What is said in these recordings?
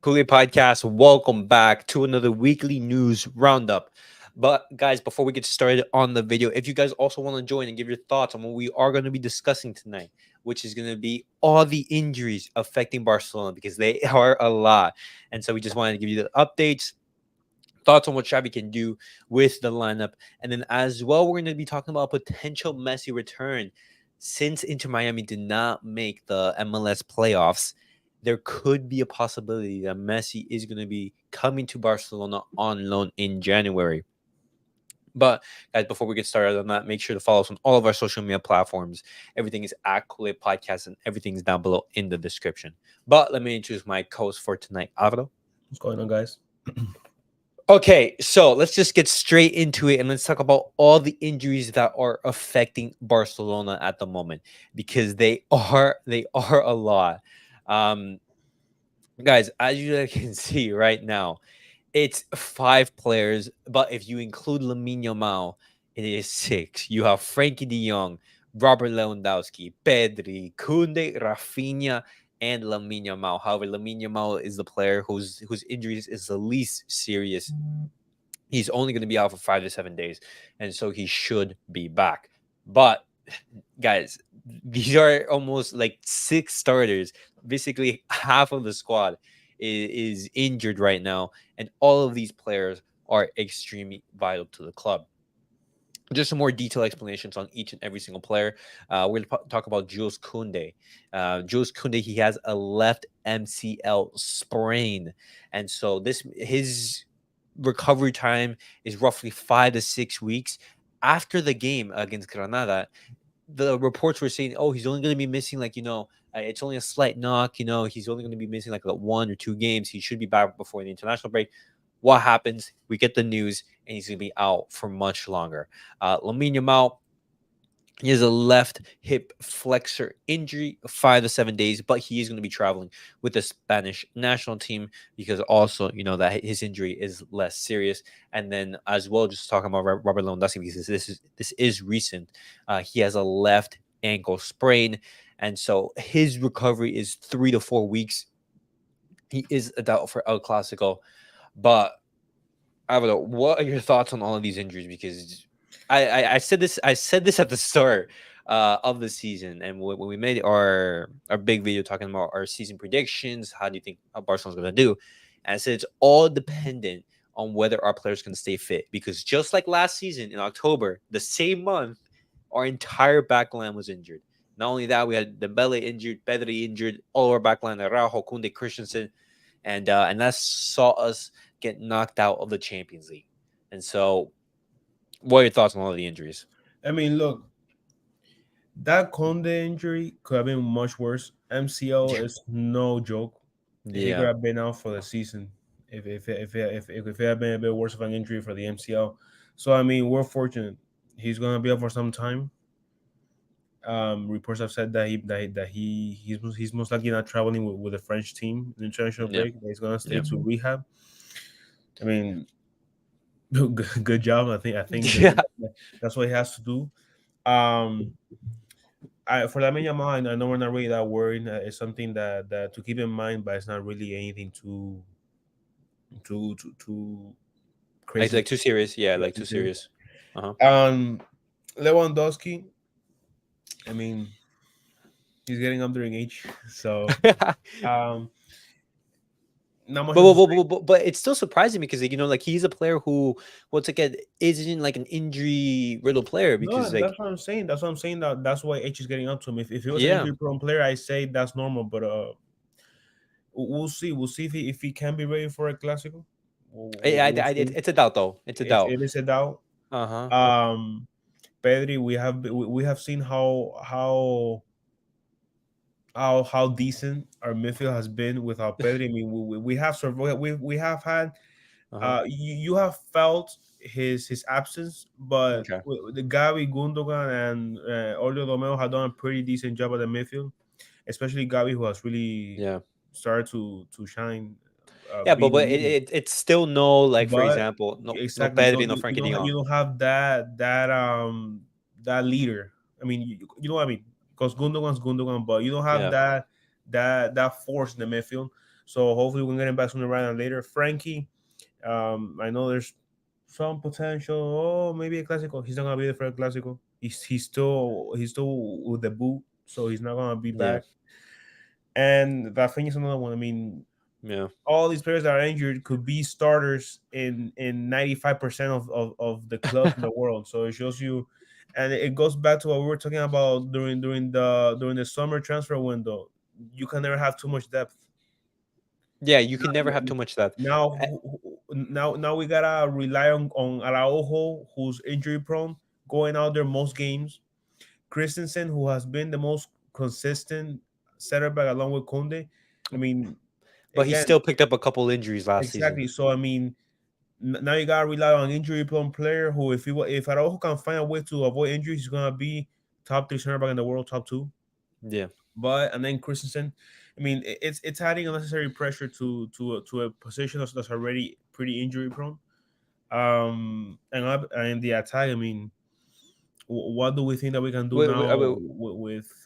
Kool Podcast. Welcome back to another weekly news roundup. But guys, before we get started on the video, if you guys also want to join and give your thoughts on what we are going to be discussing tonight, which is going to be all the injuries affecting Barcelona because they are a lot. And so we just wanted to give you the updates, thoughts on what Xavi can do with the lineup. And then as well, we're going to be talking about a potential Messi return. Since Inter Miami did not make the MLS playoffs, there could be a possibility that Messi is going to be coming to Barcelona on loan in January. But guys, before we get started on that, make sure to follow us on all of our social media platforms. Everything is at Kool Podcast, and everything is down below in the description. But let me introduce my co-host for tonight, Alvaro. What's going on, guys? Okay, so let's just get straight into it and let's talk about all the injuries that are affecting Barcelona at the moment because they are a lot. Um, guys, as you guys can see right now, it's 5 players, but if you include Lamine Yamal, it is 6. You have Frankie De Jong, Robert Lewandowski, Pedri, Kunde, Rafinha, and Lamine Yamal. However, Lamine Yamal is the player whose injuries is the least serious. He's only going to be out for 5 to 7 days, and so he should be back. But guys, these are almost like 6 starters. Basically, half of the squad is injured right now, and all of these players are extremely vital to the club. Just some more detailed explanations on each and every single player. We're going to talk about Jules Koundé. Jules Koundé, he has a left MCL sprain, and so his recovery time is roughly 5 to 6 weeks. After the game against Granada, the reports were saying, "Oh, he's only going to be missing it's only a slight knock. He's only going to be missing like 1 or 2 games. He should be back before the international break." What happens? We get the news, and he's going to be out for much longer. Lamine Yamal, he has a left hip flexor injury, 5 to 7 days, but he is going to be traveling with the Spanish national team because also, that his injury is less serious. And then as well, just talking about Robert Lewandowski because this is recent. He has a left ankle sprain, and so his recovery is 3 to 4 weeks. He is a doubt for El Clasico, but I don't know. What are your thoughts on all of these injuries? Because I said this at the start of the season, and when we made our big video talking about our season predictions, how do you think Barcelona's going to do? And I said it's all dependent on whether our players can stay fit. Because just like last season in October, the same month, our entire backline was injured. Not only that, we had Dembele injured, Pedri injured, all our backline, Araujo, Kunde, Christensen, and that saw us get knocked out of the Champions League. And so, what are your thoughts on all of the injuries? I mean, look, that Conde injury could have been much worse. MCL is no joke. He could Yeah, have been out for the season if it had been a bit worse of an injury for the MCL. So I mean, we're fortunate. He's gonna be out for some time. Reports have said that he's most likely not traveling with the French team in the international yeah, break. That he's gonna stay yeah, to rehab. I mean, good job. I think yeah. that's what he has to do. Um, for Lamine Yamal, I know we're not really that worried. It's something that to keep in mind, but it's not really anything too crazy. Like too serious. Yeah, Yeah, like too too serious. serious. Uh huh. Lewandowski. I mean, he's getting up there in age, so um, not much But, else but, to but, say. but it's still surprising because like he's a player who once again isn't like an injury riddled player No, because that's what I'm saying. That's what I'm saying. That's why H is getting up to him. If he was an yeah, injury prone player, I say that's normal. But we'll see. We'll see if he can be ready for a Clásico. We'll see. it's a doubt though. It's a doubt. It is a doubt. Uh huh. Um, Pedri, we have seen how decent our midfield has been without Pedri. I mean, we have survived. We have had. Uh huh. You have felt his absence, but Okay. the Gavi, Gundogan, and Olio Romeo have done a pretty decent job at the midfield, especially Gavi, who has really Yeah. started to shine, Yeah, being a but leader. it's still no, like, for But example, no exactly, Pedri, no Frankie De you Jong. don't have that leader. I mean, you know what I mean, because Gundogan's Gundogan, but you don't have Yeah. that force in the midfield. So hopefully we can get him back sooner rather than later. Frankie, I know there's some potential. Oh, maybe a classical. He's not gonna be there for a classical. He's still with the boot, so he's not gonna be Yeah, back. And Rafinha is another one. I mean, yeah, all these players that are injured could be starters in 95% of the clubs in the world. So it shows you, and it goes back to what we were talking about during the summer transfer window. You can never have too much depth. yeah. You can never have too much of that. Now, Uh, now we gotta rely on Araujo, who's injury prone, going out there most games. Christensen, who has been the most consistent center back along with Conde. I mean, But he again, still picked up a couple injuries last season. exactly. So I mean, now you gotta rely on injury prone player who, if Araujo can find a way to avoid injuries, he's gonna be top three center back in the world, top two. Yeah. But and then Christensen, I mean, it's adding unnecessary pressure to a position that's already pretty injury prone. And the attack, I mean, what do we think that we can do We, now I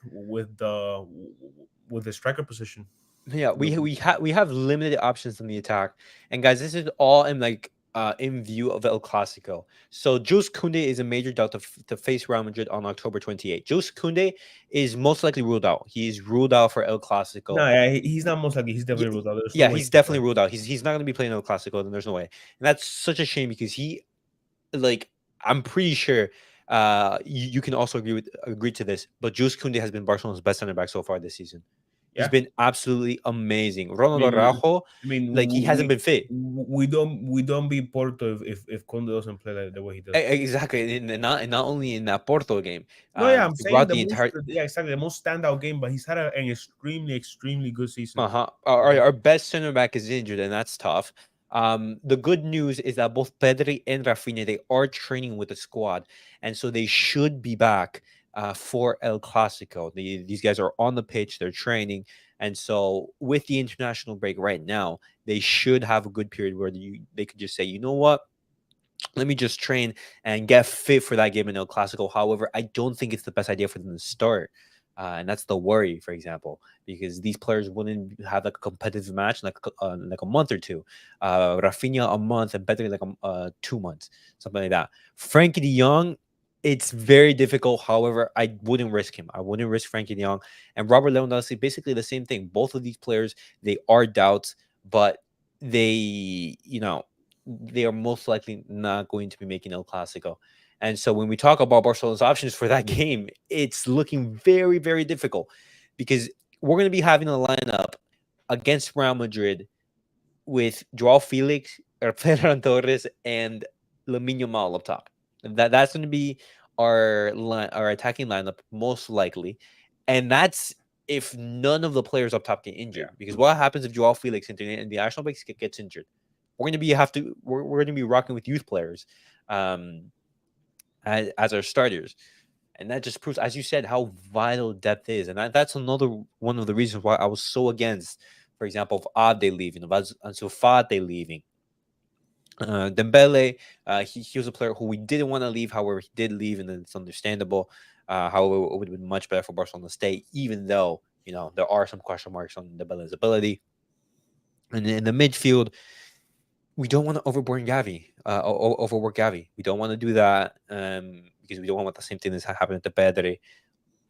with the striker position? Yeah, we have limited options in the attack, and guys, this is all in view of El Clasico. So Jules Koundé is a major doubt to face Real Madrid on October 28th. Jules Koundé is most likely ruled out. He is ruled out for El No, Clasico. yeah, he's not most likely. He's Yeah, definitely ruled out. There's no yeah, way he he's can definitely play. ruled out. He's not going to be playing El Clasico. Then there's no way, and that's such a shame because he like I'm pretty sure you can also agree to this, but Jules Koundé has been Barcelona's best center back so far this season. He's Yeah, been absolutely amazing. I Ronald mean, Araujo, I mean, like he hasn't been fit. we don't beat Porto if Conde doesn't play like the way he does. Exactly, and not only in that Porto game, No, yeah, I'm saying throughout the entire yeah, exactly, the most standout game, but he's had an extremely good season. our best center back is injured, and that's tough. The good news is that both Pedri and Rafinha they are training with the squad, and so they should be back for El Clasico. These guys are on the pitch, they're training, and so with the international break right now, they should have a good period where they could just say, you know what, let me just train and get fit for that game in El Clasico. However, I don't think it's the best idea for them to start. And that's the worry, for example, because these players wouldn't have like a competitive match in like a month or two. Rafinha a month and Pedri like 2 months, something like that. Frankie De Jong, it's very difficult. However, I wouldn't risk him. I wouldn't risk Frankie De Jong and Robert Lewandowski. Basically the same thing. Both of these players, they are doubts, but they are most likely not going to be making El Clasico. And so when we talk about Barcelona's options for that game, it's looking very, very difficult because we're going to be having a lineup against Real Madrid with Joao Felix, Ferran Torres, and Lamine Yamal up top. That's going to be our attacking lineup most likely, and that's if none of the players up top get Yeah, injured. Because what happens if Joao Felix in the national breaks gets injured? We're going to be rocking with youth players um, as our starters, and that just proves, as you said, how vital depth is, and that's another one of the reasons why I was so against, for example, of Ade leaving, of Ansu Fati leaving. Dembele, he was a player who we didn't want to leave. However, he did leave, and it's understandable. However, it would have been much better for Barcelona to stay, even though there are some question marks on Dembele's ability. And in the midfield, we don't want to overwork Gavi. We don't want to do that because we don't want the same thing that's happening to Pedri.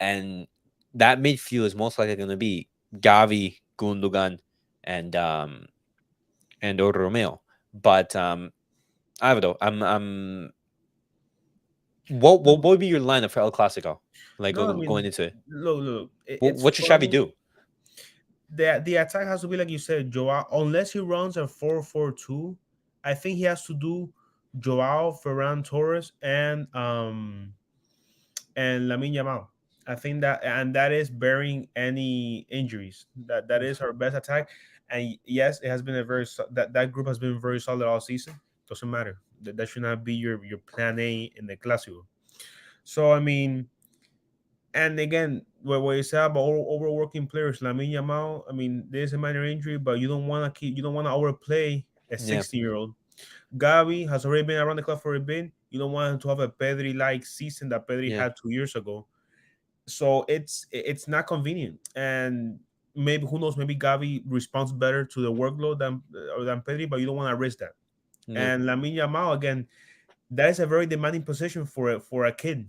And that midfield is most likely going to be Gavi, Gundogan, and Romeo. But I don't know. What would be your lineup for El Clasico? Like no, I going mean, into it, look, it's what should Xavi funny. do? The attack has to be like you said, Joao. Unless he runs a 4-4-2, I think he has to do Joao, Ferran Torres, and Lamine Yamal. I think that is bearing any injuries. That is our best attack. And yes, it has been that group has been very solid all season. Doesn't matter. That should not be your plan A in the Clásico. So I mean, and again, what you said about overworking players, Lamine Yamal. I mean, there's a minor injury, but you don't want to overplay a Yeah, 16-year-old. Gavi has already been around the club for a bit. You don't want him to have a Pedri-like season that Pedri yeah, had 2 years ago. So it's not convenient. And maybe who knows? Maybe Gavi responds better to the workload than Pedri, but you don't want to risk that. Yeah, And Lamine Yamal again, that is a very demanding position for a kid,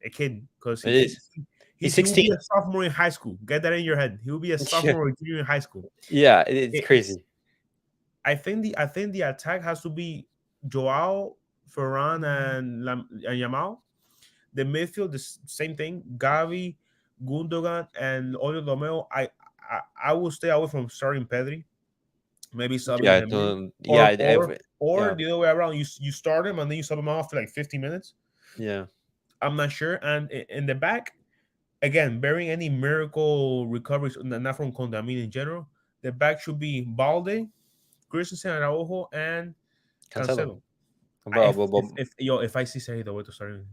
because it is. He's he will be 16. a sophomore in high school. Get that in your head. He will be a Yeah, sophomore or junior in high school. yeah, it's It's crazy. I think the attack has to be Joao, Ferran, and Yamal. The midfield, the same thing. Gavi, Gundogan, and Olio Romeo. I will stay away from starting Pedri. Maybe subbing Yeah, him in, yeah, or yeah, the other way around. You start him and then you sub him off for like 50 minutes. yeah. I'm not sure. And in the back, again, bearing any miracle recoveries, not from Conte, I mean in general, the back should be Balde, Christensen, Araujo, and Cancelo, Cancelo. bro, but If I see Sergio Roberto starting,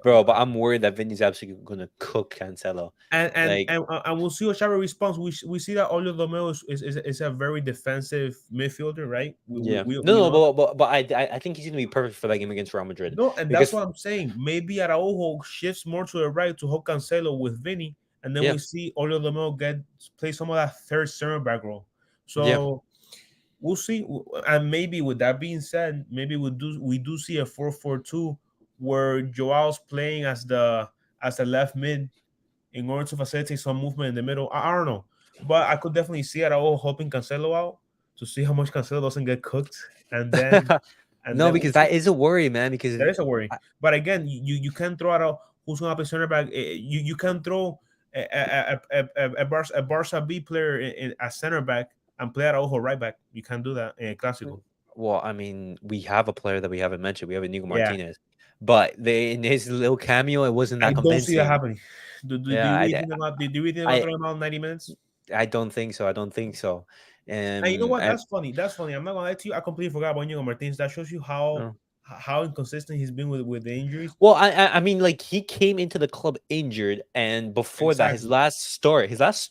bro, but I'm worried that Vinny's absolutely gonna cook Cancelo. Like, and we'll see what Xavi responds. We see that Olio Romeo is a very defensive midfielder, right? yeah, We no, know that. but I think he's gonna be perfect for that game against Real Madrid No, and that's because what I'm saying. Maybe Araujo shifts more to the right to help Cancelo with Vinny, and then yeah, we see Olio Romeo play some of that third center back role. yeah. So we'll see. And maybe with that being said, maybe we do see a 4-4-2 where Joao's playing as the left mid in order to facilitate some movement in the middle. I don't know, but I could definitely see it all helping Cancelo out to see how much Cancelo doesn't get cooked, and then No, we'll because see. that is a worry, man. That Because is a worry. But again, you can throw out who's going to play center back. You can throw a Barca B player in a center back and play Araujo right back. You can do that in a Clásico. well, I mean, we have a player that we haven't mentioned. We have Inigo Yeah, Martinez, but in his little cameo, it wasn't I that don't see that convincing. happening. Do Yeah, you really think about? Do you really think about I, throwing him out 90 minutes? I don't think so. I don't think so. And you know what? And That's funny. That's funny. I'm not gonna lie to you. I completely forgot about Inigo Martinez. That shows you how uh, inconsistent he's been with the injuries. well, I mean, like he came into the club injured, and before that, Exactly. his last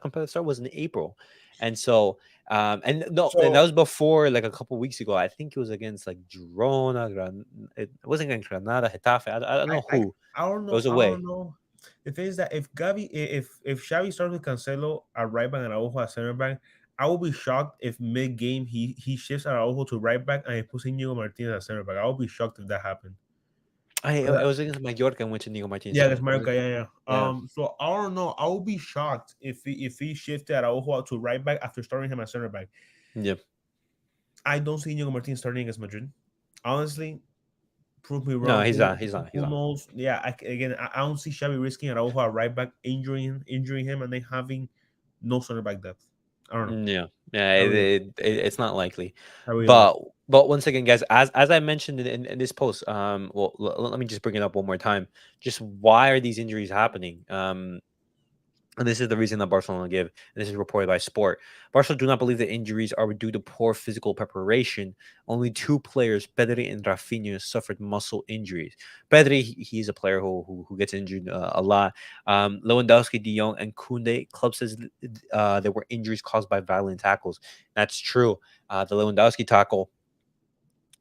competitive start was in April, and so and no, and that So was before like a couple weeks ago. I think it was against like Girona, it wasn't against Granada, Getafe. I don't I, know I who. I don't It was know. I away. don't know. The thing is that if Xavi starts with Cancelo at right back and Araujo at center back, I will be shocked if mid game he shifts Araujo to right back and he puts Inigo Martinez at center back. I will be shocked if that happened. It was against Mallorca and went to Nico Martinez Yeah, that's started. America. Yeah, yeah. Yeah, So I don't know. I will be shocked if he shifted Araujo to right back after starting him at center back. yeah. I don't see Inigo Martinez starting against Madrid. Honestly, prove me No, wrong. he's not. He's not. He's Who not. knows? Yeah, I don't see Xavi risking Araujo at right back, injuring him, and then having no center back depth. I don't know. Yeah, yeah, I really don't. it's not likely. I really don't. But once again, guys, as I mentioned in this post, well, let me just bring it up one more time. Just why are these injuries happening? And this is the reason that Barcelona give, and this is reported by Sport. Barcelona do not believe the injuries are due to poor physical preparation. Only two players, Pedri and Rafinha, suffered muscle injuries. Pedri, he's a player who gets injured a lot. Lewandowski, De Jong, and Koundé, club says there were injuries caused by violent tackles. That's true. The Lewandowski tackle,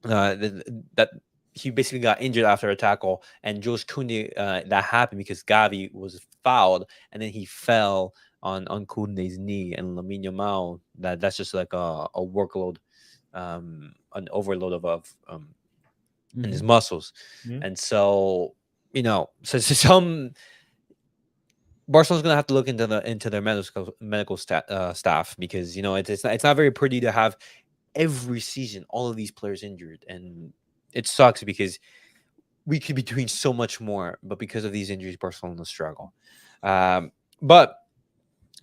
that he basically got injured after a tackle, and Jules Koundé, that happened because Gavi was fouled, and then he fell on Koundé's knee, and Lamine Yamal, that's just like a workload, an overload of in his Mm-hmm. muscles, Yeah. and so so some Barcelona's gonna have to look into their medical staff because it's not very pretty to have every season all of these players injured, and it sucks because we could be doing so much more, but because of these injuries, Barcelona struggle. But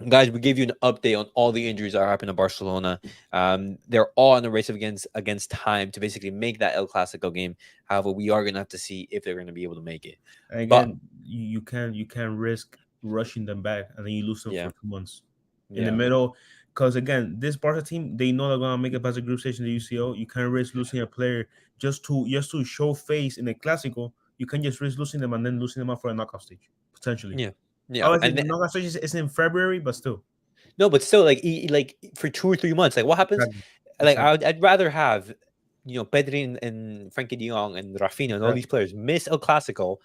guys, we gave you an update on all the injuries that are happening to Barcelona. They're all in a race against time to basically make that El Clasico game. However, we are gonna have to see if they're gonna be able to make it. And But again, you can risk rushing them back, and then you lose them for yeah, 2 months in the yeah, middle. Because again, this Barca team, they know they're gonna make it past the group stage in the UCO. You can't risk losing a player just to show face in the Clásico. You can just risk losing them and then losing them out for a knockout stage potentially. yeah, yeah. Obviously, And the knockout stage is in February, but still. no, but still, like like for 2 or 3 months, like what happens? Exactly. Like Exactly. I'd rather have Pedri and Frankie De Jong and Rafinha and all Right. these players miss El Clasico,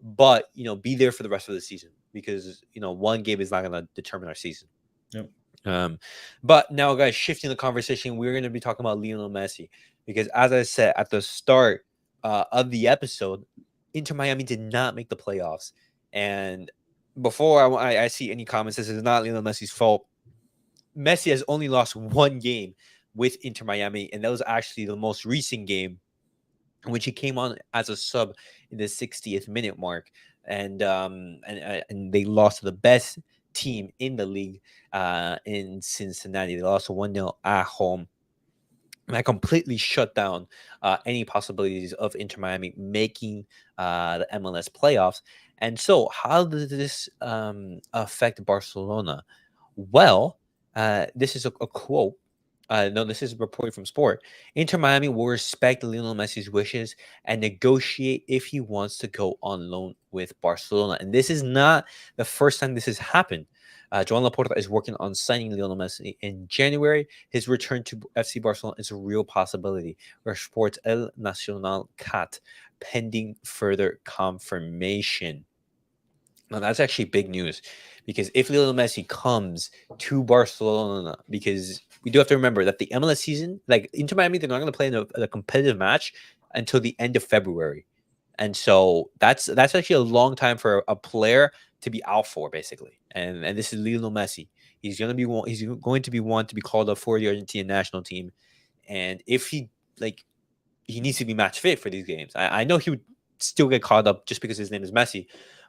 but be there for the rest of the season, because one game is not going to determine our season. Yep. Um, but now, guys, shifting the conversation, we're going to be talking about Lionel Messi, because, as I said at the start of the episode, Inter Miami did not make the playoffs. And before I see any comments, this is not Lionel Messi's fault. Messi has only lost one game with Inter Miami, and that was actually the most recent game, in which he came on as a sub in the 60th minute mark, and they lost to the best team in the league in Cincinnati. They lost 1-0 at home. And that completely shut down any possibilities of Inter Miami making the MLS playoffs. And so, how does this affect Barcelona? Well, this is a quote. No, this is reported from Sport. Inter Miami will respect Lionel Messi's wishes and negotiate if he wants to go on loan with Barcelona. And this is not the first time this has happened. Joan Laporta is working on signing Lionel Messi in January. His return to FC Barcelona is a real possibility, reports El Nacional Cat, pending further confirmation. Now, that's actually big news, because if Lionel Messi comes to Barcelona, because we do have to remember that the MLS season, like Inter Miami, they're not going to play in a competitive match until the end of February. And so that's actually a long time for a player to be out for, basically. And this is Lionel Messi. He's going to be one to be called up for the Argentine national team. And if he needs to be match fit for these games. I know he would still get called up just because his name is Messi,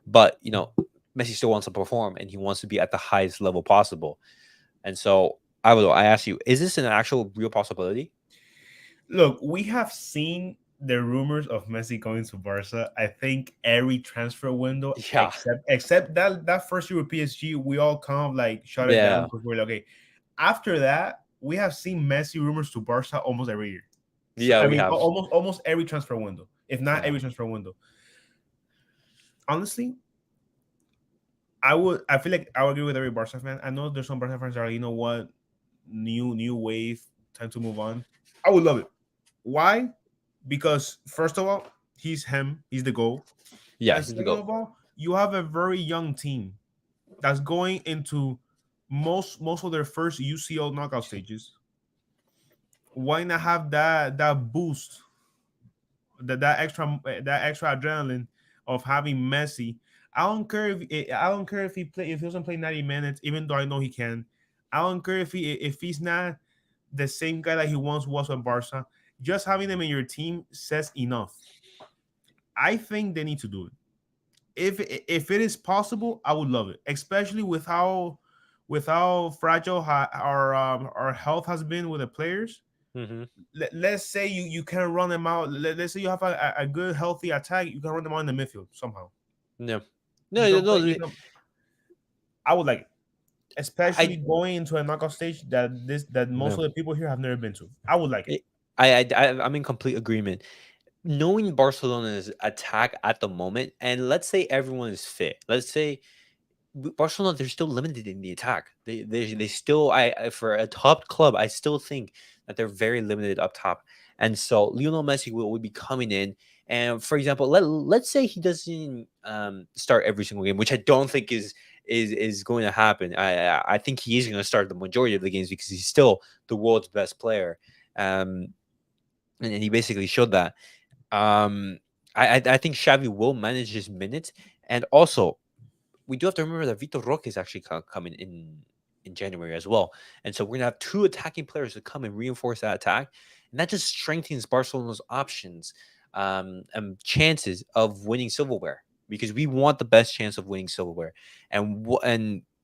but Messi still wants to perform, and he wants to be at the highest level possible. And so I ask you, is this an actual real possibility? Look, we have seen the rumors of Messi going to Barca. I think every transfer window, Yeah, except that first year with PSG, we all kind of like shut it down yeah, because we're like, okay. After that, we have seen Messi rumors to Barca almost every year. So yeah. I We mean, have, almost every transfer window, if not yeah, every transfer window. Honestly, I feel like I would agree with every Barca fan. I know there's some Barca fans that are, you know what, new wave, time to move on. I would love it. Why? Because first of all, he's the goal. yeah. And He's the second goat. of all, you have a very young team that's going into most of their first UCL knockout stages. Why not have that boost, that extra adrenaline of having Messi? I don't care if he doesn't play 90 minutes, even though I know he can. I don't care if he's not the same guy that he once was with Barca. Just having them in your team says enough. I think they need to do it. If it is possible, I would love it, especially with how fragile our health has been with the players. Hmm. Let's say you can run them out. Let's say you have a good healthy attack, you can run them out in the midfield somehow. No, You no, can play. no. You can. I would like it, especially I going into a knockout stage that most no. of the people here have never been to. I would like it. I'm in complete agreement. Knowing Barcelona's attack at the moment, and let's say everyone is fit. Let's say Barcelona, they're still limited in the attack. They still, for a top club, I still think that they're very limited up top. And so Lionel Messi will be coming in. And for example, let's say he doesn't start every single game, which I don't think is going to happen. I think he is going to start the majority of the games, because he's still the world's best player. And he basically showed that. Um, I think Xavi will manage his minutes, and also we do have to remember that Vitor Roque is actually coming in January as well, and so we're gonna have two attacking players to come and reinforce that attack, and that just strengthens Barcelona's options and chances of winning silverware, because we want the best chance of winning silverware, and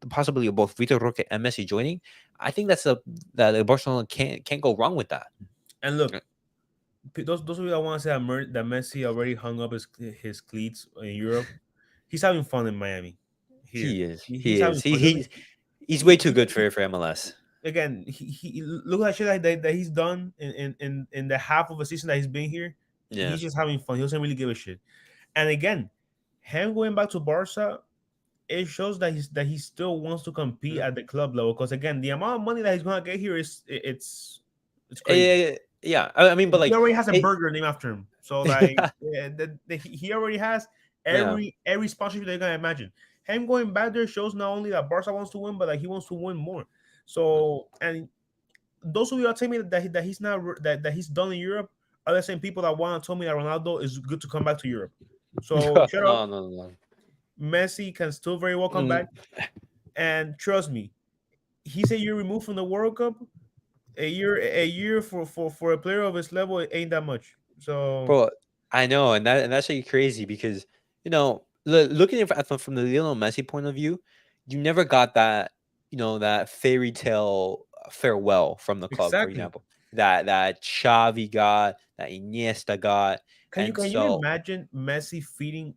the possibility of both Vitor Roque and Messi joining. I think that Barcelona can't go wrong with that. And look, those of you that want to say that Messi already hung up his cleats in Europe, he's having fun in Miami. Here, He is. he's He is. having He fun. he he's way He, too good for MLS. again, he look at shit that he's done in the half of a season that he's been here. Yeah. He's just having fun. He doesn't really give a shit. And again, him going back to Barca, it shows that he still wants to compete Mhm. at the club level. Because again, the amount of money that he's gonna get here it's crazy. Yeah. I mean, but He like, already has a it, burger named after him. So like, he already has. Yeah. Every sponsorship they can imagine. Him going back there shows not only that Barca wants to win, but that he wants to win more. So, and those of you that tell me that he's not that he's done in Europe are the same people that want to tell me that Ronaldo is good to come back to Europe. So No, shut up. no, no, no. Messi can still very well come Mm, back, and trust me, he's a year removed from the World Cup. A year for a player of his level, it ain't that much. So bro, I know, and that's actually crazy because looking at it from the Lionel Messi point of view, you never got that that fairy tale farewell from the club, for exactly. example, that Xavi got, that Iniesta got, and Can you so imagine Messi feeding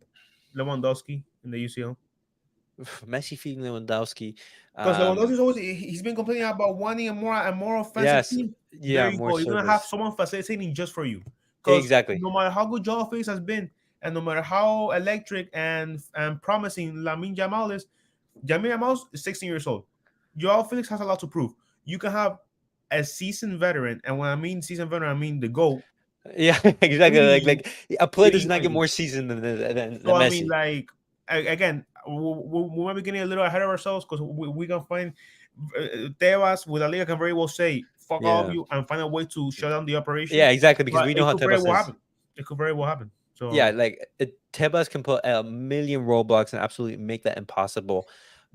Lewandowski in the UCL? Messi feeding Lewandowski, Because um, Lewandowski's always he's been complaining about wanting a more offensive yes, team. There yeah, you more go. You're gonna have service, someone facilitating just for you. Because exactly, no matter how good Joao Felix has been, and no matter how electric and promising Lamine Yamal is, Lamine Yamal is 16 years old. Joao Felix has a lot to prove. You can have a seasoned veteran, and when I mean seasoned veteran, I mean the GOAT, yeah, exactly, leading like you, a player does leading not like get more this. season So than I mean, Messi. like again, we might be getting a little ahead of ourselves because we can find Tebas with a liga can very well say fuck all of Yeah. you and find a way to shut down the operation, Yeah, exactly, because but we know it how could very Tebas well is. happen. It could very well happen. Yeah, So like Tebas can put a million roadblocks and absolutely make that impossible.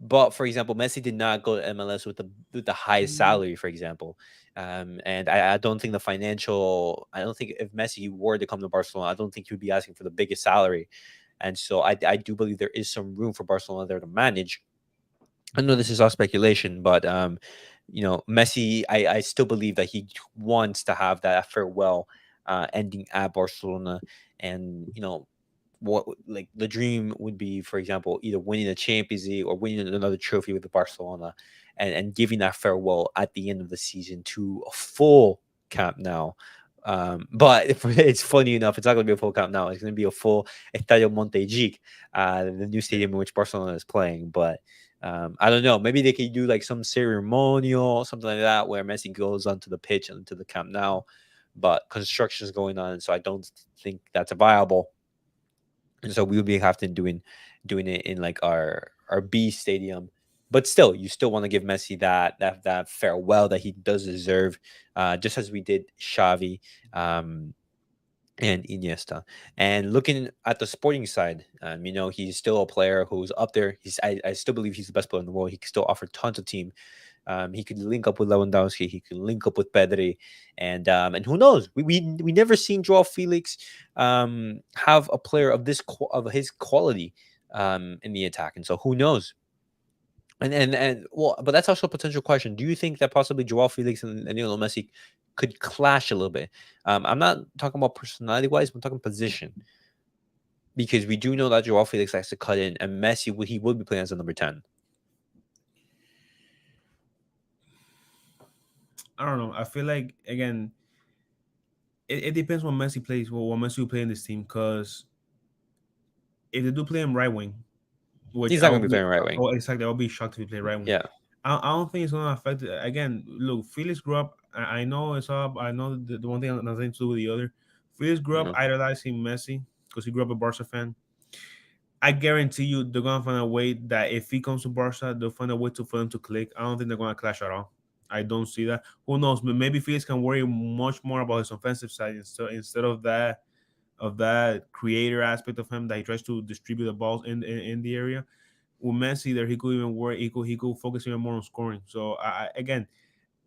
But for example, Messi did not go to MLS with the highest mhm. salary, for example. And I don't think the financial. I don't think if Messi were to come to Barcelona, I don't think he would be asking for the biggest salary. And so I do believe there is some room for Barcelona there to manage. I know this is all speculation, but Messi, I still believe that he wants to have that farewell ending at Barcelona, and what like the dream would be, for example, either winning the Champions League or winning another trophy with Barcelona, and giving that farewell at the end of the season to a full Camp Nou. But if, it's funny enough, it's not going to be a full Camp Nou. It's going to be a full Estadio Montjuic, the new Yeah. stadium in which Barcelona is playing. But I don't know. Maybe they could do like some ceremonial, something like that, where Messi goes onto the pitch and into the Camp Nou. But construction is going on, so I don't think that's viable. And so we would be having doing it in like our B stadium. But still, you still want to give Messi that farewell that he does deserve, just as we did Xavi and Iniesta. And looking at the sporting side, he's still a player who's up there. I still believe he's the best player in the world. He can still offer tons of team. He could link up with Lewandowski. He could link up with Pedri, and who knows? We never seen Joao Felix have a player of of his quality in the attack, and so who knows? And well, but that's also a potential question. Do you think that possibly Joao Felix and Lionel Messi could clash a little bit? I'm not talking about personality wise. I'm talking position because we do know that Joao Felix likes to cut in, and Messi he would be playing as a number 10. I don't know. I feel like again, it depends what Messi plays. What Messi will play in this team. Because if they do play him right wing, which He's I not going will to be be playing right wing. oh exactly, I'll be shocked if he play right wing. Yeah. I don't think it's gonna affect it. Again, look, Felix grew up. I know it's up. I know the one thing has nothing to do with the other. Felix grew up No. idolizing Messi because he grew up a Barca fan. I guarantee you, they're gonna find a way that if he comes to Barca, they'll find a way for them to click. I don't think they're gonna clash at all. I don't see that. Who knows? Maybe Felix can worry much more about his offensive side instead of that creator aspect of him that he tries to distribute the balls in the area. With Messi there, he could even work. He could focus even more on scoring. So again,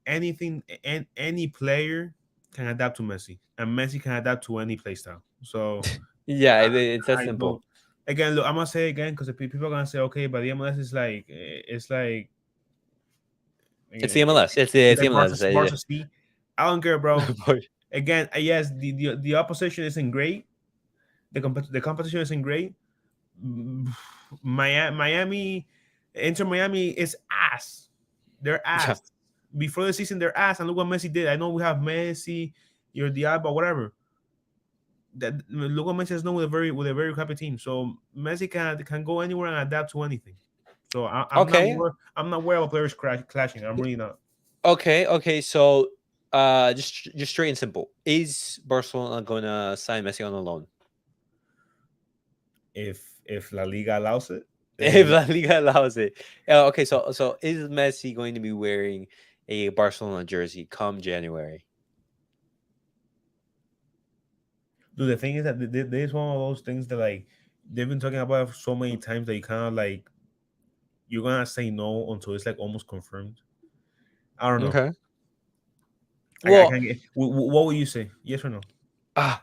anything and any player can adapt to Messi, and Messi can adapt to any play style. So Yeah, I, it's that I don't. simple. Again, look, I'm gonna say it again because people are gonna say, okay, but the MLS is like It's the again, MLS. it's It's the like Barca MLS. Barca C. I don't care, bro. But- Again, yes, the opposition isn't great. The competition isn't great. Miami, Inter Miami is ass. They're yeah. ass. Before the season, they're ass. And look what Messi did. I know we have Messi, your Diab, whatever. That look what Messi has done with a very crappy team. So Messi can go anywhere and adapt to anything. So Okay. I'm not worried about players clashing. I'm really not. Okay. Okay. So, just straight and simple. Is Barcelona gonna sign Messi on a loan? if La Liga allows it, If then La Liga allows it. Okay, so is Messi going to be wearing a Barcelona jersey come January? dude, the thing is that there's one of those things that like they've been talking about it so many times that you kind of like you're gonna say no until it's like almost confirmed. I don't know. Okay. I Well, can't get. What would you say? Yes or no? ah,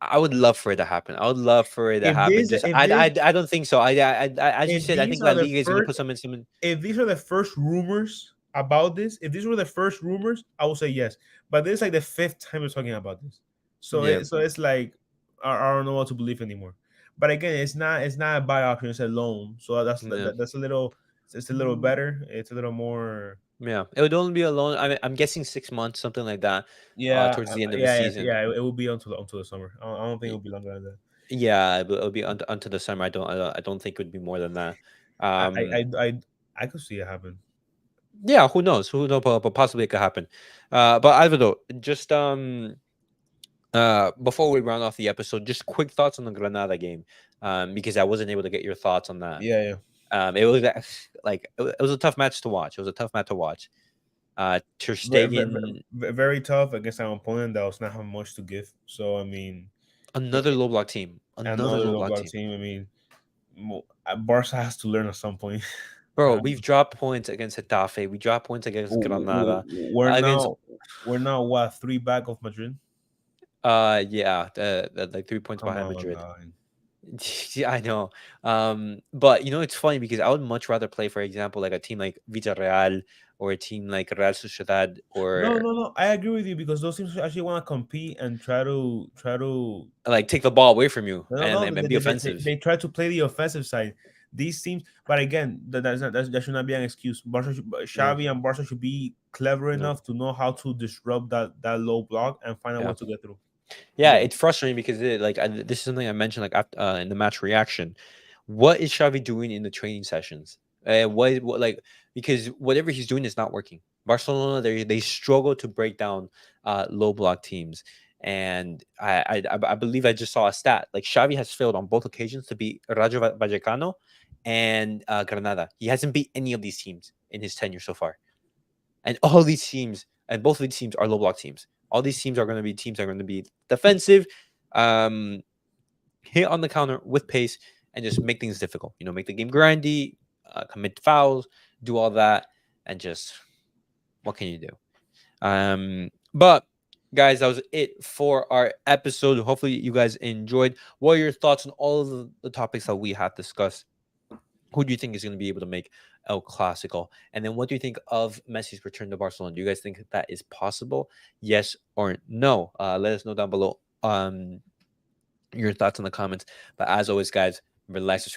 I would love for it to happen. I would love for it to If happen. this, Just if this, I don't think so. As you if said, I these think are La the Liga is going to first, put some. if these are the first rumors about this, if these were the first rumors, I would say yes. But this is like the fifth time we're talking about this, Yeah, so it's like I don't know what to believe anymore. But again, it's not a buy option; it's a loan. So yeah, that's a little it's a little better. It's a little more. yeah. It would only be a loan. I'm guessing 6 months, something like that. Yeah, Towards the end of the yeah, season. yeah. It will be until the summer. I don't think it will be longer than that. Yeah, it'll be unto the summer. I don't think it would be more than that. I Um, I I I, I could see it happen. yeah, who knows? Who knows? But possibly it could happen. But Alvaro, just before we round off the episode, just quick thoughts on the Granada game, because I wasn't able to get your thoughts on that. Yeah, yeah. It was like it was a tough match to watch. It was a tough match to watch. Ter Very, Stegen, very tough against an opponent that was not having much to give. So I mean, another low block team, another another low low block block team. team. I mean, Barca has to learn at some point. Bro, Um, we've dropped points against Getafe. We dropped points against Granada. we're Against now we're now what, three back of Madrid. yeah, like 3 points Come behind on, Madrid. man. Yeah, I know. But it's funny because I would much rather play, for example, like a team like Villarreal or a team like Real Sociedad No, or no, no. I agree with you because those teams actually want to compete and try to. like take the ball away from you No, and no, and be offensive. they try to play the offensive side. These teams, but again, that should not be an excuse. No, Xavi and Barca should be clever no, enough to know how to disrupt that low block and find a way yeah. to get through. Yeah, Yeah, it's frustrating because this is something I mentioned like after, in the match reaction. What is Xavi doing in the training sessions? What like because whatever he's doing is not working. Barcelona they struggle to break down low block teams, and I believe I just saw a stat like Xavi has failed on both occasions to beat Rayo Vallecano and Granada. He hasn't beat any of these teams in his tenure so far, and all these teams and both of these teams are low block teams. All these teams are going to be teams that are going to be defensive, um, hit on the counter with pace, and just make things difficult. Make the game grindy, commit fouls, do all that, and just what can you do? But guys, that was it for our episode. Hopefully, you guys enjoyed. What are your thoughts on all of the topics that we have discussed? Who do you think is going to be able to make El Clasico? And then what do you think of Messi's return to Barcelona? Do you guys think that is possible? Yes or no? Let us know down below your thoughts in the comments. But as always, guys, remember to like, subscribe.